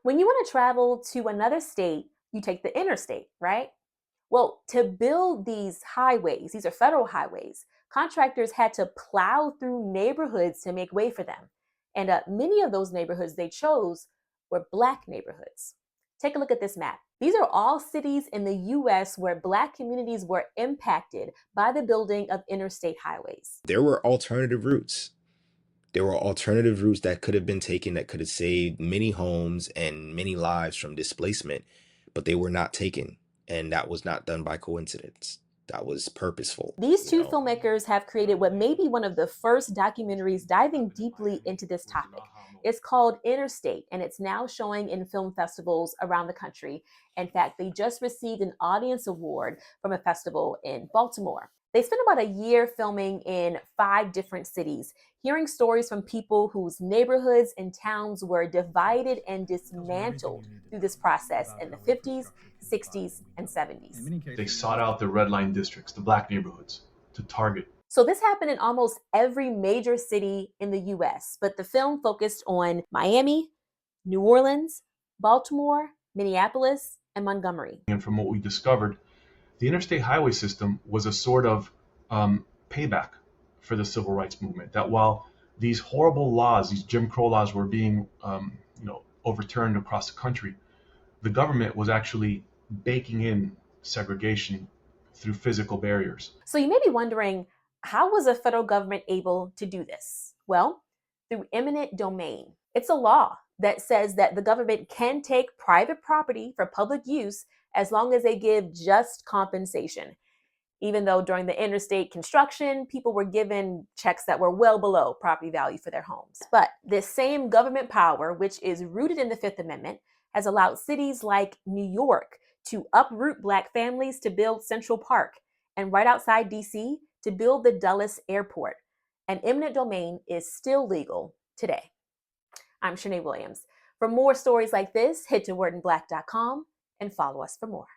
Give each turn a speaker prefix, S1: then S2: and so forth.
S1: When you want to travel to another state, you take the interstate, right? Well, to build these highways, these are federal highways, contractors had to plow through neighborhoods to make way for them. And many of those neighborhoods they chose were Black neighborhoods. Take a look at this map. These are all cities in the US where Black communities were impacted by the building of interstate highways.
S2: There were alternative routes. There were alternative routes that could have been taken that could have saved many homes and many lives from displacement, but they were not taken. And that was not done by coincidence. That was purposeful,
S1: These
S2: you
S1: two
S2: know.
S1: filmmakers have created what may be one of the first documentaries diving deeply into this topic. It's called Interstate, and it's now showing in film festivals around the country. In fact, they just received an audience award from a festival in Baltimore. They spent about a year filming in 5 different cities, hearing stories from people whose neighborhoods and towns were divided and dismantled through this process in the 50s, 60s, and 70s.
S3: They sought out the red line districts, the Black neighborhoods, to target.
S1: So this happened in almost every major city in the US, but the film focused on Miami, New Orleans, Baltimore, Minneapolis, and Montgomery.
S3: And from what we discovered, the interstate highway system was a sort of payback for the civil rights movement. That while these horrible laws, these Jim Crow laws, were being overturned across the country, the government was actually baking in segregation through physical barriers.
S1: So you may be wondering, how was the federal government able to do this? Well, through eminent domain. It's a law that says that the government can take private property for public use as long as they give just compensation. Even though during the interstate construction, people were given checks that were well below property value for their homes. But this same government power, which is rooted in the Fifth Amendment, has allowed cities like New York to uproot Black families to build Central Park, and right outside DC to build the Dulles Airport. And eminent domain is still legal today. I'm Shanae Williams. For more stories like this, head to wordinblack.com and follow us for more.